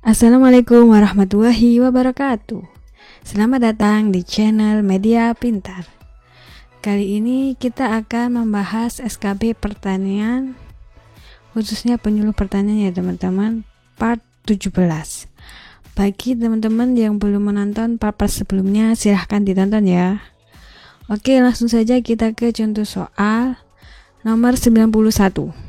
Assalamualaikum warahmatullahi wabarakatuh. Selamat datang di channel Media Pintar. Kali ini kita akan membahas SKB pertanian, khususnya penyuluh pertanian ya teman-teman, part 17. Bagi teman-teman yang belum menonton part sebelumnya, silahkan ditonton ya. Oke, langsung saja kita ke contoh soal nomor 91.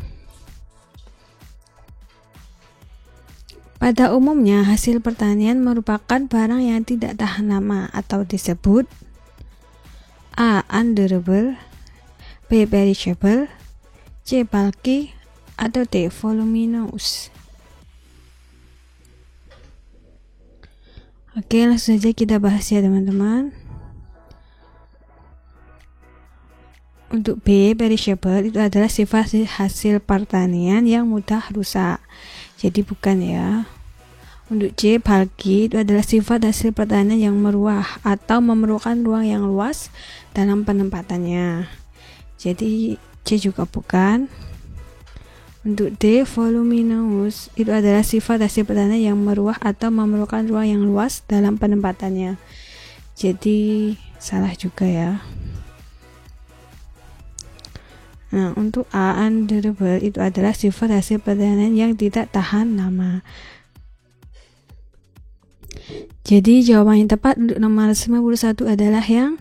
Pada umumnya, hasil pertanian merupakan barang yang tidak tahan lama atau disebut A. Undurable, B. Perishable, C. Bulky, atau D. Voluminous. Oke, langsung saja kita bahas ya teman-teman. Untuk B. Perishable itu adalah sifat hasil pertanian yang mudah rusak, jadi bukan ya. Untuk C. Bulky itu adalah sifat hasil pertanian yang meruah atau memerlukan ruang yang luas dalam penempatannya, jadi C juga bukan. Untuk D. Voluminous itu adalah sifat hasil pertanian yang meruah atau memerlukan ruang yang luas dalam penempatannya, jadi salah juga ya. Nah, untuk A. Undurable itu adalah sifat hasil pertanian yang tidak tahan lama. Jadi jawaban yang tepat untuk nomor 91 adalah yang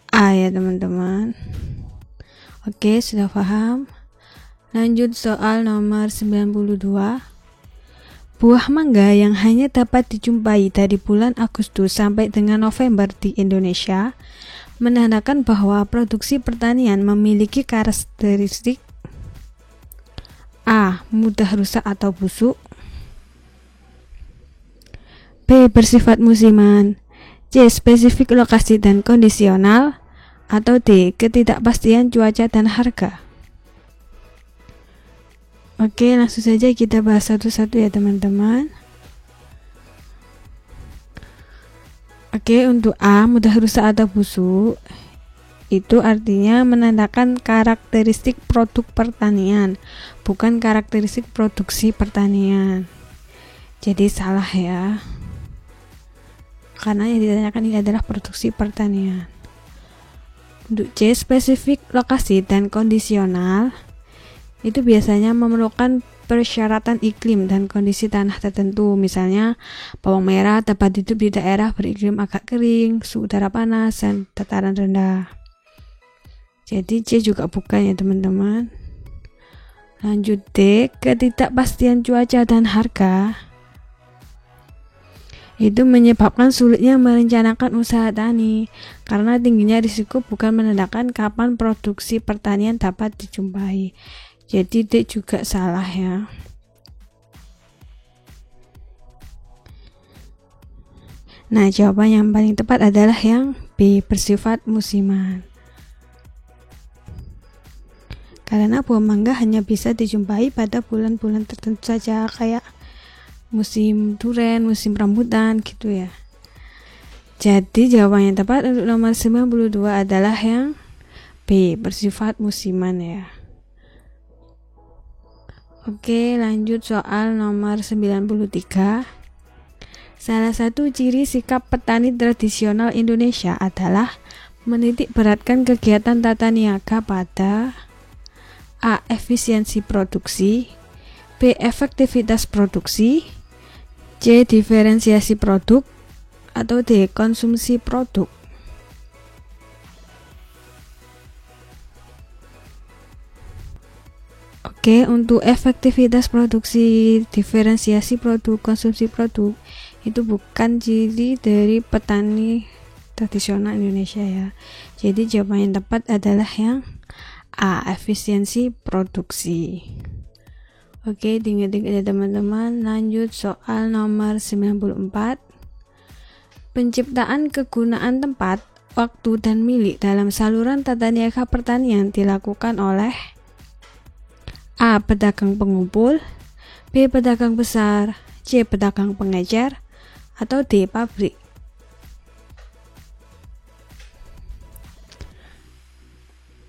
A ya teman-teman. Oke, sudah paham? Lanjut soal nomor 92. Buah mangga yang hanya dapat dijumpai dari bulan Agustus sampai dengan November di Indonesia menandakan bahwa produksi pertanian memiliki karakteristik A. Mudah rusak atau busuk, B. Bersifat musiman, C. Spesifik lokasi dan kondisional, atau D. Ketidakpastian cuaca dan harga. Oke, langsung saja kita bahas satu-satu ya teman-teman. Oke, untuk A. Mudah rusak atau busuk itu artinya menandakan karakteristik produk pertanian, bukan karakteristik produksi pertanian. Jadi salah ya, karena yang ditanyakan ini adalah produksi pertanian. Untuk C. Spesifik lokasi dan kondisional itu biasanya memerlukan persyaratan iklim dan kondisi tanah tertentu. Misalnya bawang merah dapat hidup di daerah beriklim agak kering, suhu udara panas, dan dataran rendah. Jadi C juga bukan ya teman-teman. Lanjut D. Ketidakpastian cuaca dan harga itu menyebabkan sulitnya merencanakan usaha tani, karena tingginya risiko bukan menandakan kapan produksi pertanian dapat dijumpai. Jadi D juga salah ya. Nah, jawaban yang paling tepat adalah yang B. Bersifat musiman. Karena buah mangga hanya bisa dijumpai pada bulan-bulan tertentu saja, kayak musim durian, musim rambutan gitu ya. Jadi jawaban yang tepat untuk nomor 92 adalah yang B. Bersifat musiman ya. Oke, lanjut soal nomor 93. Salah satu ciri sikap petani tradisional Indonesia adalah menitik beratkan kegiatan tata niaga pada A. Efisiensi produksi, B. Efektivitas produksi, C. Diferensiasi produk, atau D. Konsumsi produk. Oke, untuk efektivitas produksi, diferensiasi produk, konsumsi produk itu bukan ciri dari petani tradisional Indonesia ya. Jadi jawaban yang tepat adalah yang A. Efisiensi produksi. Oke, diingat-ingat ya teman-teman. Lanjut soal nomor 94. Penciptaan kegunaan tempat, waktu, dan milik dalam saluran tata niaga pertanian dilakukan oleh A. Pedagang pengumpul, B. Pedagang besar, C. Pedagang pengecer, atau D. Pabrik.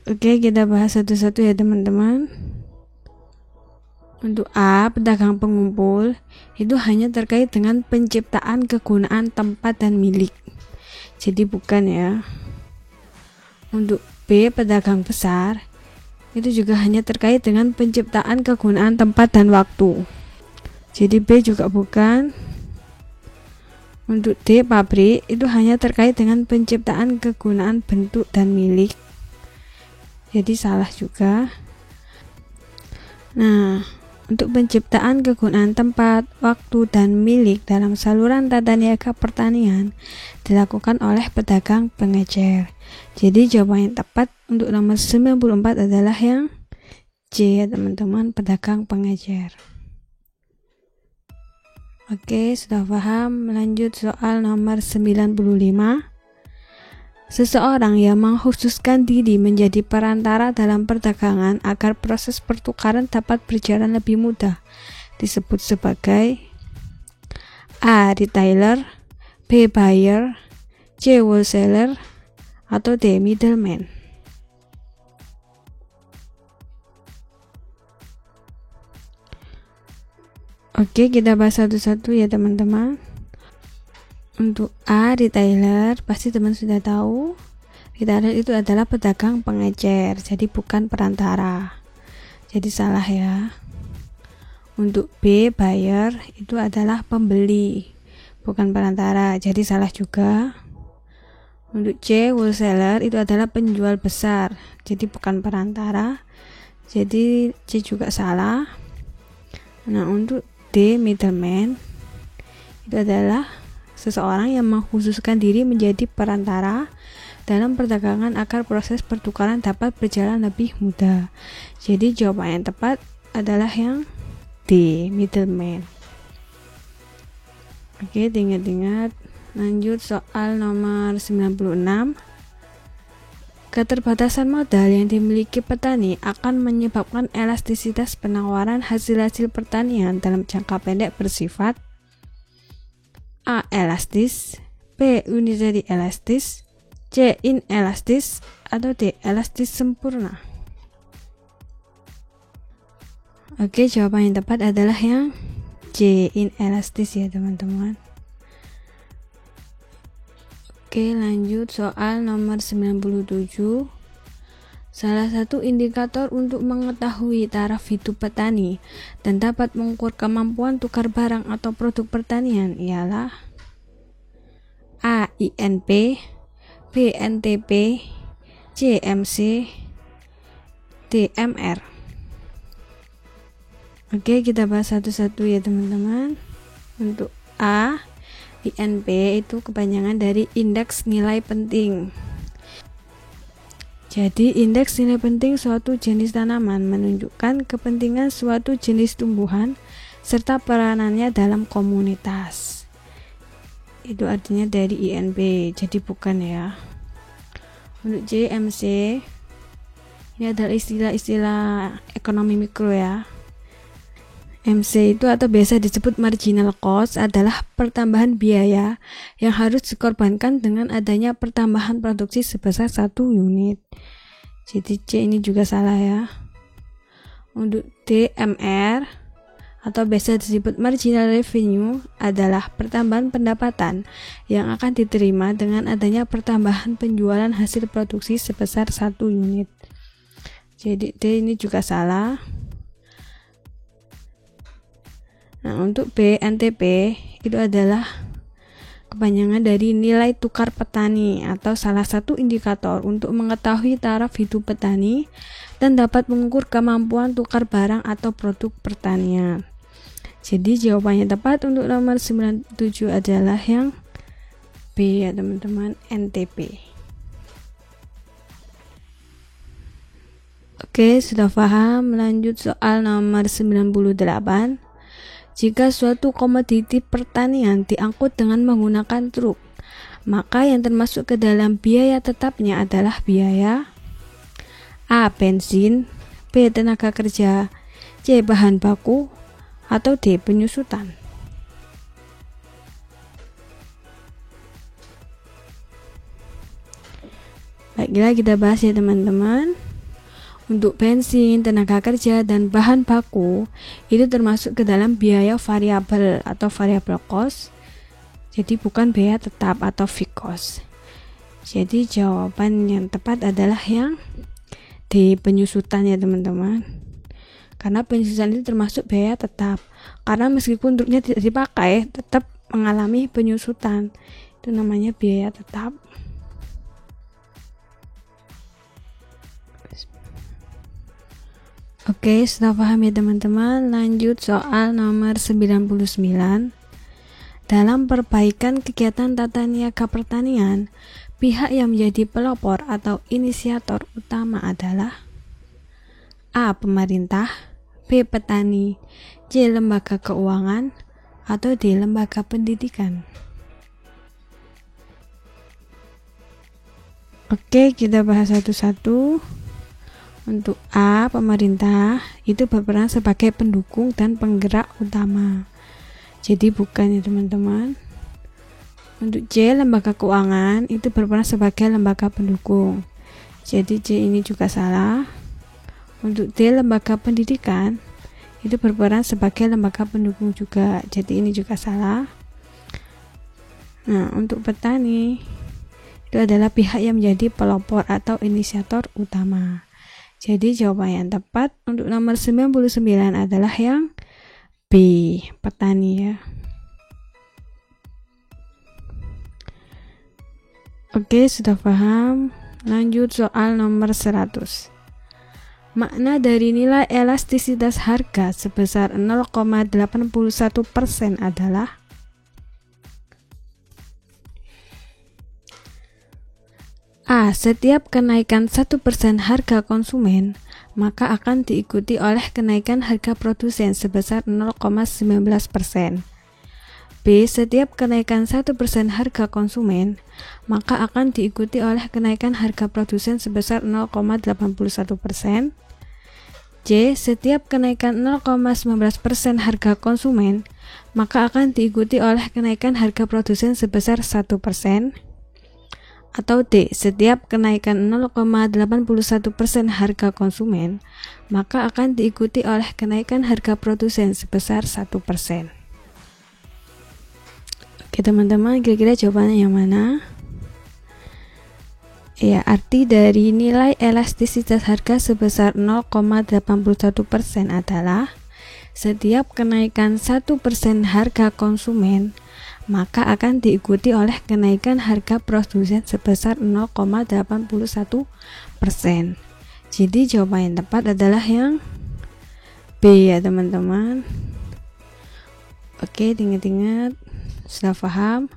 Oke, kita bahas satu-satu ya teman-teman. Untuk A, pedagang pengumpul, itu hanya terkait dengan penciptaan kegunaan tempat dan milik. Jadi bukan ya. Untuk B, pedagang besar, itu juga hanya terkait dengan penciptaan kegunaan tempat dan waktu. Jadi B juga bukan. Untuk D, pabrik, itu hanya terkait dengan penciptaan kegunaan bentuk dan milik. Jadi salah juga. Nah, untuk penciptaan kegunaan tempat, waktu, dan milik dalam saluran tata niaga pertanian dilakukan oleh pedagang pengecer. Jadi jawaban yang tepat untuk nomor 94 adalah yang C ya teman-teman, pedagang pengecer. Oke, sudah paham? Lanjut soal nomor 95. Seseorang yang mengkhususkan diri menjadi perantara dalam perdagangan agar proses pertukaran dapat berjalan lebih mudah disebut sebagai A. Retailer, B. Buyer, C. Wholesaler, atau D. Middleman. Oke, kita bahas satu-satu ya teman-teman. Untuk A, retailer, pasti teman sudah tahu. Retailer itu adalah pedagang pengecer, jadi bukan perantara. Jadi salah ya. Untuk B, buyer, itu adalah pembeli, bukan perantara, jadi salah juga. Untuk C, wholesaler, itu adalah penjual besar, jadi bukan perantara, jadi C juga salah. Nah, untuk D, middleman, itu adalah seseorang yang mengkhususkan diri menjadi perantara dalam perdagangan agar proses pertukaran dapat berjalan lebih mudah. Jadi jawaban yang tepat adalah yang D, middleman. Oke, diingat-ingat. Lanjut soal nomor 96. Keterbatasan modal yang dimiliki petani akan menyebabkan elastisitas penawaran hasil-hasil pertanian dalam jangka pendek bersifat A. Elastis, B. Unitary elastis, C. Inelastis, atau D. Elastis sempurna. Oke, jawaban yang tepat adalah yang C. Inelastis ya teman-teman. Oke, lanjut soal nomor 97. Salah satu indikator untuk mengetahui taraf hidup petani dan dapat mengukur kemampuan tukar barang atau produk pertanian ialah A. INP, B. NTP, C. MC, D. MR. Oke, kita bahas satu-satu ya teman-teman. Untuk A, INP itu kepanjangan dari indeks nilai penting. Jadi, indeks nilai penting suatu jenis tanaman menunjukkan kepentingan suatu jenis tumbuhan serta peranannya dalam komunitas. Itu artinya dari INP, jadi bukan ya. Untuk JMC, ini adalah istilah-istilah ekonomi mikro ya. MC itu atau biasa disebut marginal cost adalah pertambahan biaya yang harus dikorbankan dengan adanya pertambahan produksi sebesar 1 unit. Jadi C ini juga salah ya. Untuk DMR atau biasa disebut marginal revenue adalah pertambahan pendapatan yang akan diterima dengan adanya pertambahan penjualan hasil produksi sebesar 1 unit. Jadi D ini juga salah. Nah, untuk B, NTP itu adalah kepanjangan dari nilai tukar petani atau salah satu indikator untuk mengetahui taraf hidup petani dan dapat mengukur kemampuan tukar barang atau produk pertanian. Jadi jawabannya tepat untuk nomor 97 adalah yang B ya teman-teman, NTP. Oke, sudah paham. Lanjut soal nomor 98. Jika suatu komoditi pertanian diangkut dengan menggunakan truk, maka yang termasuk ke dalam biaya tetapnya adalah biaya A. Bensin, B. Tenaga kerja, C. Bahan baku, atau D. Penyusutan. Baiklah, kita bahas ya teman-teman. Untuk bensin, tenaga kerja, dan bahan baku itu termasuk ke dalam biaya variabel atau variable cost. Jadi bukan biaya tetap atau fixed cost. Jadi jawaban yang tepat adalah yang D, penyusutan ya teman-teman. Karena penyusutan itu termasuk biaya tetap. Karena meskipun truknya tidak dipakai, tetap mengalami penyusutan. Itu namanya biaya tetap. Oke, sudah paham ya teman-teman. Lanjut soal nomor 99. Dalam perbaikan kegiatan tata niaga pertanian, pihak yang menjadi pelopor atau inisiator utama adalah A. Pemerintah, B. Petani, C. Lembaga keuangan, atau D. Lembaga pendidikan. Oke, kita bahas satu-satu. Untuk A, pemerintah itu berperan sebagai pendukung dan penggerak utama. Jadi bukan ya teman-teman. Untuk C, lembaga keuangan itu berperan sebagai lembaga pendukung. Jadi C ini juga salah. Untuk D, lembaga pendidikan itu berperan sebagai lembaga pendukung juga. Jadi ini juga salah. Nah, untuk petani itu adalah pihak yang menjadi pelopor atau inisiator utama. Jadi jawaban yang tepat untuk nomor 99 adalah yang B, petani ya. Oke, sudah paham. Lanjut soal nomor 100. Makna dari nilai elastisitas harga sebesar 0,81% adalah A. Setiap kenaikan 1% harga konsumen, maka akan diikuti oleh kenaikan harga produsen sebesar 0,19%. B. Setiap kenaikan 1% harga konsumen, maka akan diikuti oleh kenaikan harga produsen sebesar 0,81%. C. Setiap kenaikan 0,19% harga konsumen, maka akan diikuti oleh kenaikan harga produsen sebesar 1%. Atau D. Setiap kenaikan 0,81% harga konsumen, maka akan diikuti oleh kenaikan harga produsen sebesar 1%. Oke teman-teman, kira-kira jawabannya yang mana? Ya, arti dari nilai elastisitas harga sebesar 0,81% adalah setiap kenaikan 1% harga konsumen, maka akan diikuti oleh kenaikan harga produsen sebesar 0,81%. Jadi jawaban yang tepat adalah yang B ya teman-teman. Oke, ingat-ingat, sudah paham?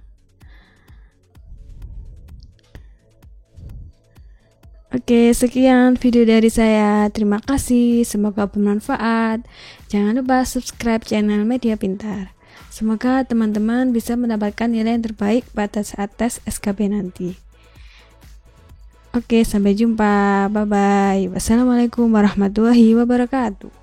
Oke, sekian video dari saya. Terima kasih, semoga bermanfaat. Jangan lupa subscribe channel Media Pintar. Semoga teman-teman bisa mendapatkan nilai yang terbaik pada saat tes SKB nanti. Oke, sampai jumpa. Bye-bye. Wassalamualaikum warahmatullahi wabarakatuh.